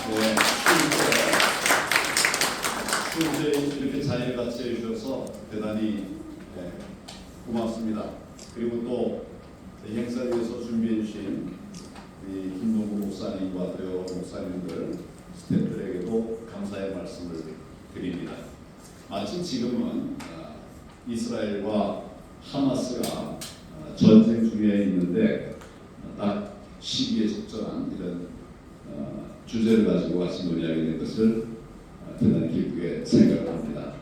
네, 추운데 이렇게 자리를 같이 해주셔서 대단히 고맙습니다. 그리고 또 행사를 위해서 준비해 주신 김동구 목사님과 여러 목사님들, 스태프들에게도 감사의 말씀을 드립니다. 마침 지금은 이스라엘과 하마스가 전쟁 중에 있는데 딱 시기에 적절한 이런 주제를 가지고 같이 논의하게 된 것을 대단히 기쁘게 생각합니다.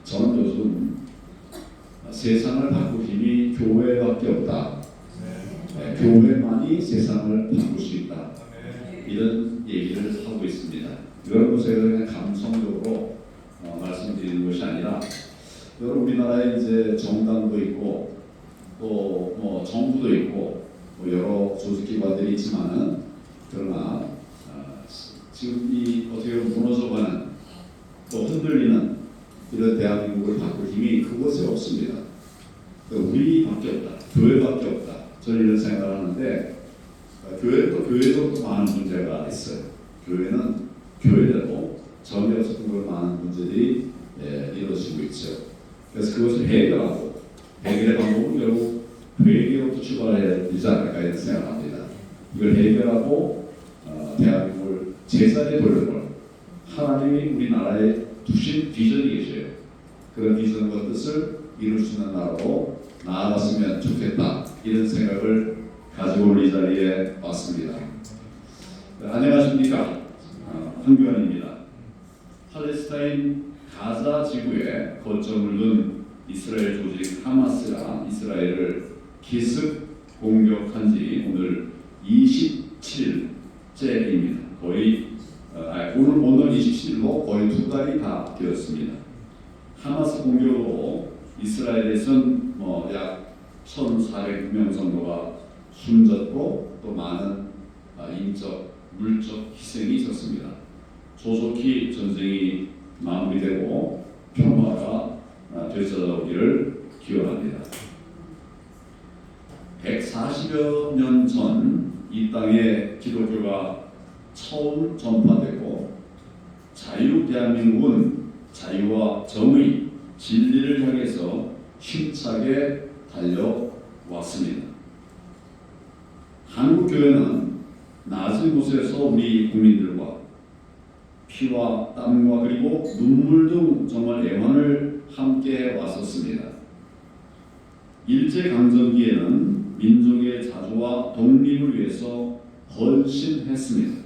저는 요즘 세상을 바꿀 힘이 교회밖에 없다. 교회만이 세상을 바꿀 수 있다. 이런 얘기를 하고 있습니다. 여러분, 제가 그냥 감성적으로 말씀드리는 것이 아니라, 여러분, 우리나라에 이제 정당도 있고 또 뭐 정부도 있고 뭐 여러 조직기관들이 있지만은, 그러나 지금 이 어떻게 보면 무너져가는 또 흔들리는 이런 대한민국을 바꿀 힘이 그곳에 없습니다. 우리밖에 없다. 교회밖에 없다. 저는 이런 생각을 하는데, 교회도 또 많은 문제가 있어요. 교회는 교회대로 전에 없었던 걸 많은 문제들이 이루어지고 있죠. 그래서 그것을 해결의 방법은 결국 회개로부터 출발해야 되지 않을까 이런 생각을 합니다. 이걸 해결하고 대한민국을 제자리에 돌려볼 하나님이 우리나라에 두신 비전이 계셔요. 그런 비전과 뜻을 이룰 수 있는 나라로 나아갔으면 좋겠다, 이런 생각을 가지고 우리 자리에 왔습니다. 안녕하십니까? 황교안입니다. 팔레스타인 가자 지구에 거점을 둔 이스라엘 조직 하마스가 이스라엘을 기습 공격한 지 오늘 27일째입니다. 거의 오늘 27일로 거의 2달이 다 되었습니다. 하마스 공격으로 이스라엘에선 약 1,400명 정도가 숨졌고 또 많은 인적, 물적 희생이 있었습니다. 조속히 전쟁이 마무리되고 평화가 되찾아오기를 기원합니다. 140여 년 전 이 땅에 기독교가 처음 전파되고 자유 대한민국은 자유와 정의, 진리를 향해서 힘차게 달려왔습니다. 한국교회는 낮은 곳에서 우리 국민들과 피와 땀과 그리고 눈물 등 정말 애환을 함께 왔었습니다. 일제강점기에는 민족의 자주와 독립을 위해서 헌신했습니다.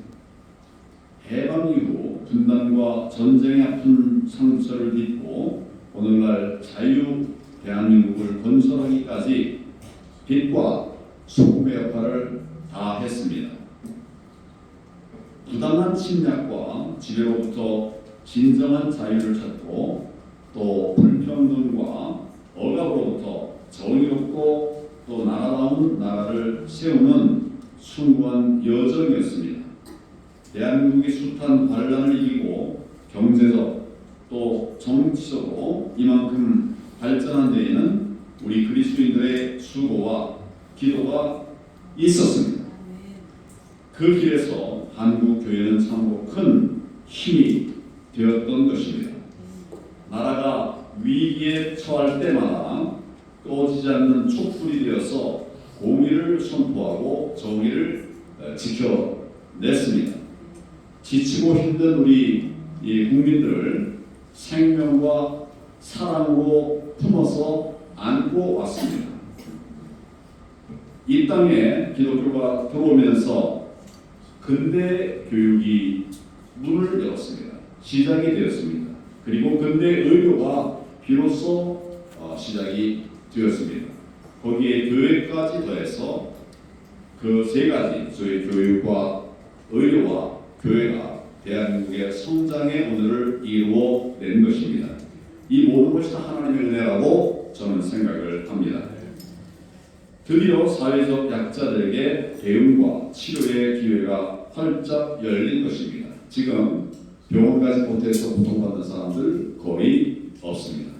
해방 이후 분단과 전쟁의 아픈 상처를 딛고 오늘날 자유 대한민국을 건설하기까지 빛과 소금의 역할을 다했습니다. 부당한 침략과 지배로부터 진정한 자유를 찾고 또 불평등과 억압으로부터 정의롭고 또 나라다운 나라를 세우는 숭고한 여정이었습니다. 대한민국이 숱한 반란을 이기고 경제적 또 정치적으로 이만큼 발전한 데에는 우리 그리스도인들의 수고와 기도가 있었습니다. 그 길에서 한국 교회는 참으로 큰 힘이 되었던 것입니다. 나라가 위기에 처할 때마다 꺼지지 않는 촛불이 되어서 공의를 선포하고 정의를 지켜냈습니다. 지치고 힘든 우리 국민들을 생명과 사랑으로 품어서 안고 왔습니다. 이 땅에 기독교가 들어오면서 근대 교육이 문을 열었습니다. 시작이 되었습니다. 그리고 근대 의료가 비로소 시작이 되었습니다. 거기에 교회까지 더해서 그 세 가지, 저희 교육과 의료와 교회가 대한민국의 성장의 오늘을 이루어낸 것입니다. 이 모든 것이 다 하나님의 은혜라고 저는 생각을 합니다. 드디어 사회적 약자들에게 대응과 치료의 기회가 활짝 열린 것입니다. 지금 병원 가지 못해서 고통받는 사람들 거의 없습니다.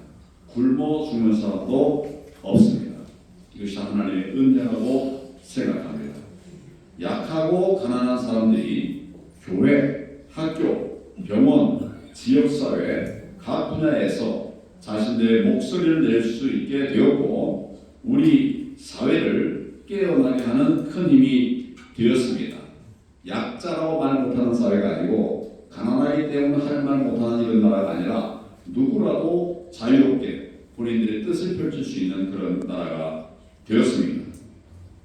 굶어 죽는 사람도 없습니다. 이것이 하나님의 은혜라고 생각합니다. 약하고 가난한 사람들이 교회, 학교, 병원, 지역사회 각 분야에서 자신들의 목소리를 낼 수 있게 되었고 우리 사회를 깨어나게 하는 큰 힘이 되었습니다. 약자라고 말 못하는 사회가 아니고 가난하기 때문에 할 말 못하는 이런 나라가 아니라 누구라도 자유롭게 본인들의 뜻을 펼칠 수 있는 그런 나라가 되었습니다.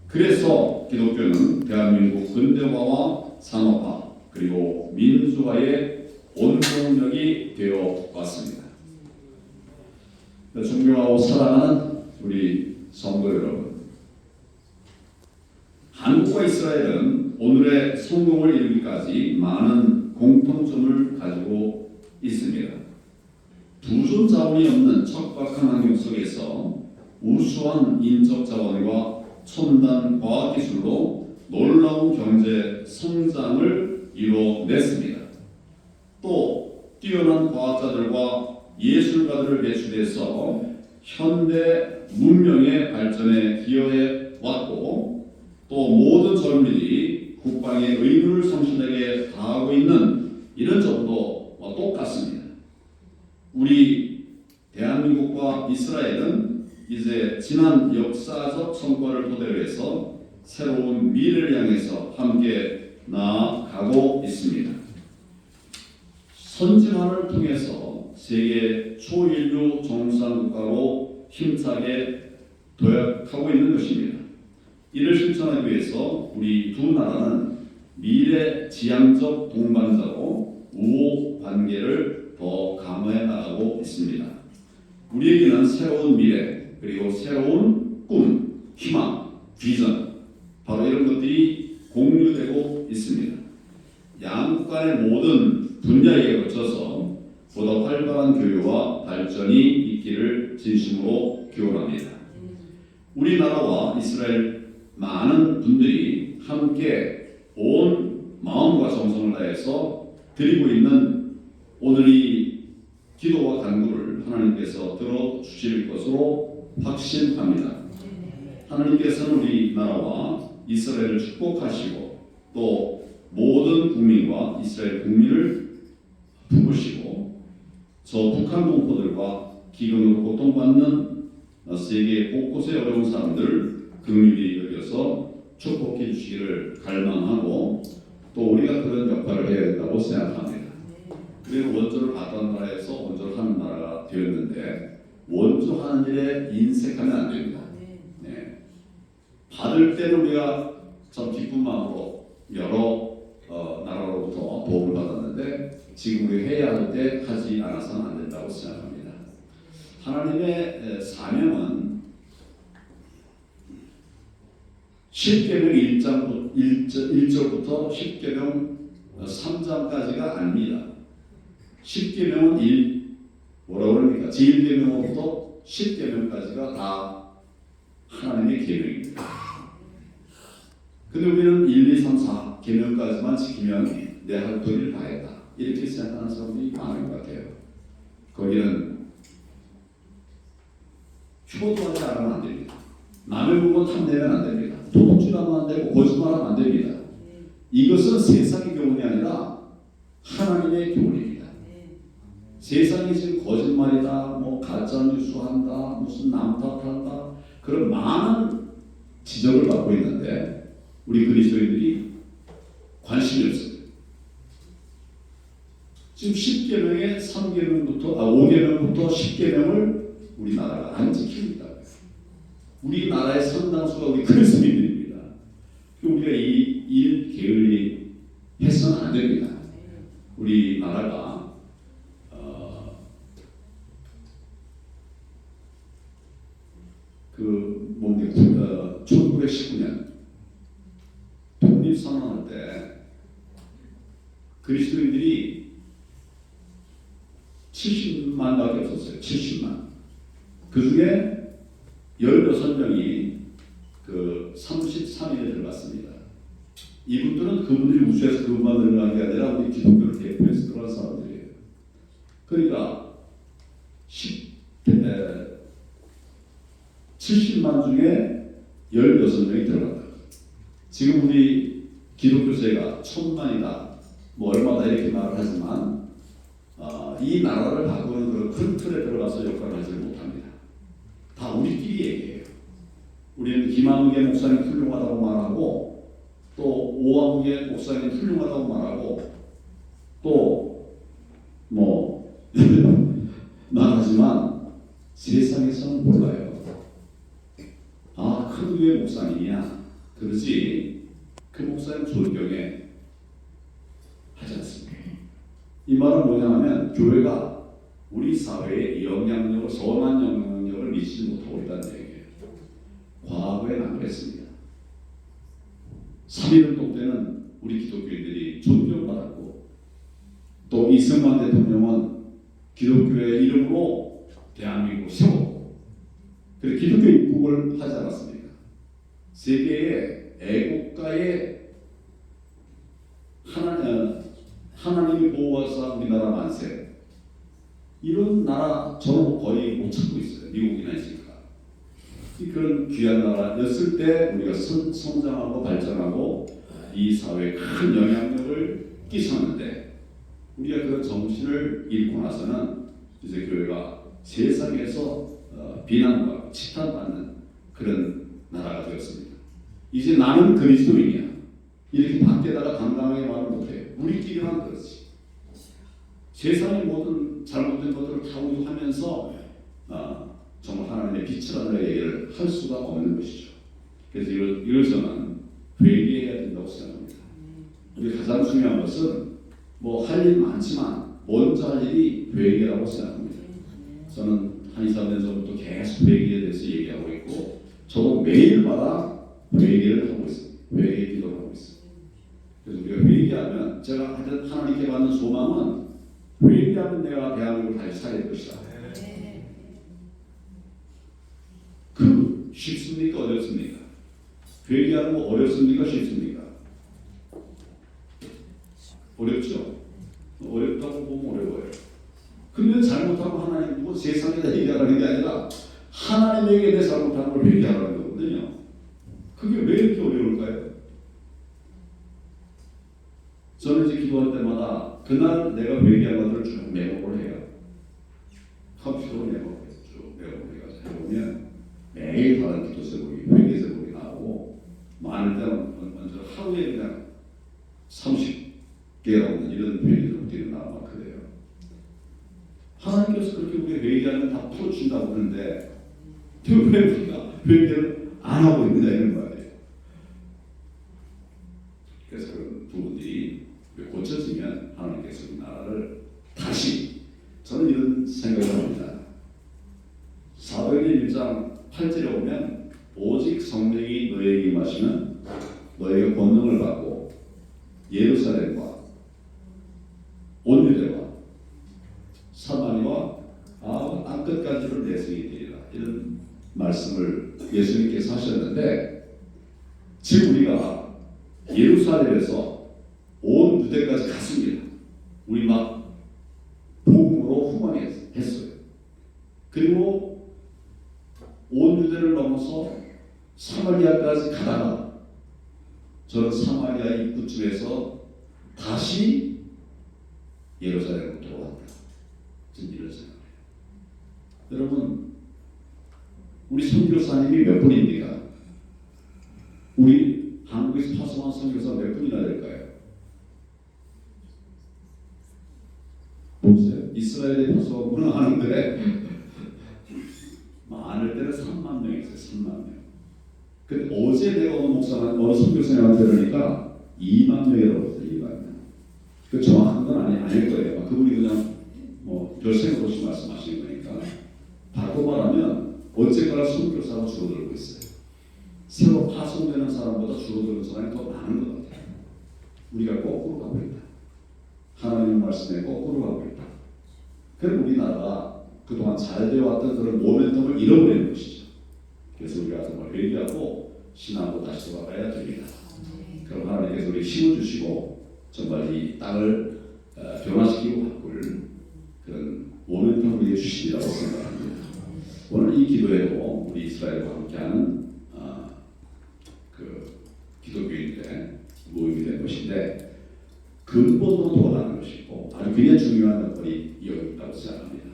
그래서 기독교는 대한민국 근대화와 산업화 그리고 민주화의 원동력이 되어 왔습니다. 존경하고 사랑하는 우리 성도 여러분, 한국과 이스라엘은 오늘의 성공을 이루기까지 많은 공통점을 가지고 있습니다. 두손 자원이 없는 척박한 환경 속에서 우수한 인적 자원과 첨단 과학 기술로 놀라운 경제 성장을 이뤄냈습니다. 또 뛰어난 과학자들과 예술가들을 배출해서 현대 문명의 발전에 기여해 왔고 또 모든 젊은이들이 국방의 의무를 성실하게 다하고 있는 이런 점도 똑같습니다. 우리 대한민국과 이스라엘은 이제 지난 역사적 성과를 토대로 해서 새로운 미래를 향해서 함께 나아가고 있습니다. 선진화를 통해서 세계 초인류 정상국가로 힘차게 도약하고 있는 것입니다. 이를 실천하기 위해서 우리 두 나라는 미래 지향적 동반자로 우호 관계를 더 강화해 나가고 있습니다. 우리에게는 새로운 미래 그리고 새로운 꿈, 희망, 비전 바로 이런 것들이 공유되고 있습니다. 양국 간의 모든 분야에 거쳐서 보다 활발한 교류와 발전이 있기를 진심으로 기원합니다. 우리나라와 이스라엘 많은 분들이 함께 온 마음과 정성을 다해서 드리고 있는 오늘 이 기도와 간구를 하나님께서 들어주실 것으로 확신합니다. 하나님께서는 우리나라와 이스라엘을 축복하시고 또 모든 국민과 이스라엘 국민을 품으시고 저 북한 동포들과 기근으로 고통받는 세계 곳곳의 어려운 사람들 긍휼히 여겨서 축복해 주시기를 갈망하고 또 우리가 그런 역할을 해야 된다고 생각합니다. 우리는 원조를 받던 나라에서 원조를 하는 나라가 되었는데 원조하는 일에 인색하면 안 됩니다. 네. 받을 때는 우리가 참 기쁜 마음으로 여러 나라로부터 도움을 받았는데 지금 우리 해야 할 때 하지 않아서는 안 된다고 생각합니다. 하나님의 사명은 10계명 1절부터 10계명 3장까지가 아닙니다. 10계명은 뭐라고 그럽니까? 제1계명부터 10계명까지가 다 하나님의 계명입니다. 근데 우리는 1, 2, 3, 4 계명까지만 지키면 내 할 도리를 다 했다. 이렇게 생각하는 사람들이 많은 것 같아요. 거기는 효도하지 않으면 안 됩니다. 남의 물건 탐내면 안 됩니다. 도둑질하면 안 되고 거짓말하면 안 됩니다. 이것은 세상의 교훈이 아니라 하나님의 교훈입니다. 세상이 지금 거짓말이다, 뭐 가짜 뉴스 한다, 무슨 남 탓한다 그런 많은 지적을 받고 있는데 우리 그리스도인들이 관심이 없습니다. 지금 10계명의 3계명부터 5계명부터 10계명을 우리나라가 안 지킵니다. 우리나라의 상당수가 우리 그리스도인들입니다. 우리가 이 일 게을리 해서는 안 됩니다. 우리나라가 그 뭡니까 1919년 독립선언할 때 그리스도인들이 70만밖에 없었어요. 70만. 그 중에 16명이 그 33일에 들어갔습니다. 이분들은 그분들이 우주에서 그분만 들어간 게 아니라 우리 기독교를 대표해서 들어간 사람들이에요. 그러니까 70만 중에 16명이 들어갔다. 지금 우리 기독교 세가 1000만이다. 하지만 이 나라를 바꾸는 그런 큰 틀에 들어가서 역할을 하지 못합니다. 다 우리끼리 얘기해요. 우리는 김한욱의 목사님 훌륭하다고 말하고 또 오왕욱의 목사님 훌륭하다고 말하고 또 뭐 말하지만 세상에서는 몰라요. 아, 큰 교회 목사님이야. 그러지 그 목사님 존경해 하지 않습니까? 이 말은 뭐냐면 교회가 우리 사회에 영향력을 선한 영향력을 미치지 못하고 있다는 얘기예요. 과거엔 안 그랬습니다. 3.1운동 때는 우리 기독교인들이 존경받았고 또 이승만 대통령은 기독교의 이름으로 대한민국을 세웠고 그리고 기독교 입국을 하지 않았습니까? 세계의 애국가의 하나님이 보호하사 우리나라 만세 이런 나라 저는 거의 못 찾고 있어요. 미국이나 있으니까. 그런 귀한 나라였을 때 우리가 성장하고 발전하고 이 사회에 큰 영향력을 끼쳤는데 우리가 그런 정신을 잃고 나서는 이제 교회가 세상에서 비난과 치탄받는 그런 나라가 되었습니다. 이제 나는 그리스도인이야. 이렇게 밖에다가 당당하게 말을 못해요. 우리끼리만 그렇지. 세상의 모든 잘못된 것들을 다 우려하면서 정말 하나님의 빛을 하는 얘기를 할 수가 없는 것이죠. 그래서 이걸 저는 회개해야 된다고 생각합니다. 우리 가장 중요한 것은 뭐 할 일 많지만 먼저 할 일이 회개라고 생각합니다. 저는 한 2, 3년 전부터 계속 회개에 대해서 얘기하고 있고 저도 매일마다 회개를 하고 있습니다. 회개 기도를 하고 있습니다. 그래서 우리가 회개하면 제가 하나님께 받는 소망은 회개하면 내가 대한민국을 다시 살릴 것이다. 그 쉽습니까? 어렵습니까? 회개하는 거 어렵습니까? 쉽습니까? 어렵죠? 어렵다고 보면 어려워요. 근데 잘못하고 하나님 뭐 세상에다 얘기하라는 게 아니라 하나님에게 내 잘못한 걸 회개하라는 거거든요. 그게 왜 이렇게 어려울까요? 저는 이제 기도할 때마다 그날 내가 회개한 것들을 쭉 메모를 해요. 컴퓨터로 메모를 쭉 메모를 해가지고 해보면 매일 다른 기도 제목이 회개 제목이 나오고 많을 때는 먼저 하루에 그냥 30개가 없는 이런 회개 제목들이 나오면 그래요. 하나님께서 그렇게 우리 회개하면 다 풀어준다고 그러는데 왜 우리가 회개를 안 하고 있느냐 이런 말이에요. 그래서 그런 부분들이 고쳐지면 하나님께서 이 나라를 다시 저는 이런 생각을 합니다. 사도행전 1장 8절에 보면 오직 성령이 너에게 임하시면 너에게 권능을 받고 예루살렘과 온 유대와 사마리아와 땅끝까지를 내성이 되리라 이런 말씀을 예수님께서 하셨는데 지금 우리가 예루살렘에서 온 유대까지 갔습니다. 우리 막 복음으로 후원했어요. 그리고 온 유대를 넘어서 사마리아까지 가다가 저는 사마리아 입구쯤에서 다시 예루살렘으로 돌아왔다. 지금 이런 생각이에요. 여러분, 우리 선교사님이 몇 분입니까? 우리 한국에서 파송한 선교사 몇 분이나 될까요? 보세요. 이스라엘에 파송은 하는데 많을 때는 3만 명 있어요. 3만 명. 근데 어제 내가 어느 선교사님한테 그러니까 2만 명이라고 했어요. 2만 명. 그 정확한 건 아닐 거예요. 그분이 그냥 별 생각 없이 말씀하시는 거니까. 바꿔 말하면 어쨌거나 선교사가 줄어들고 있어요. 새로 파송되는 사람보다 줄어드는 사람이 더 많은 것 같아요. 우리가 거꾸로 가고 있다. 하나님의 말씀에 거꾸로 가고 있다. 그럼 우리나라가 그동안 잘 되어왔던 그런 모멘텀을 잃어버리는 것이죠. 그래서 우리가 정말 회개하고 신앙으로 다시 돌아가야 됩니다. 그럼 하나님께서 우리 힘을 주시고 정말 이 땅을 변화시키고 바꿀 그런 모멘텀을 우리에게 주시리라고 생각합니다. 오늘 이 기도에도 우리 이스라엘과 함께하는 그 기독교인들의 모임이 된 것인데 근본으로 돌아가는 생각하고 싶고 아주 굉장히 중요한 역할이 있다고 생각합니다.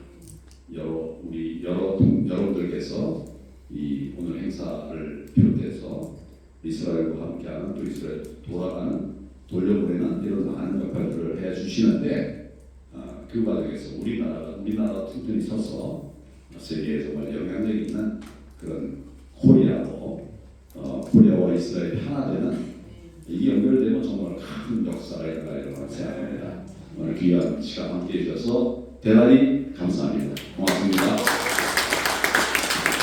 여러분들께서 이 오늘 행사를 비롯해서 이스라엘과 함께하는 또 이스라엘 돌아가는 돌려보내는 이런 많은 역할들을 해주시는데 그 과정에서 우리나라 튼튼히 서서 세계에 정말 영향력 있는 그런 코리아와 이스라엘이 하나 되는 이게 연결되면 정말 큰 역사가 일어날 생각합니다. 오늘 귀한 시간 함께 해주셔서 대단히 감사합니다. 고맙습니다.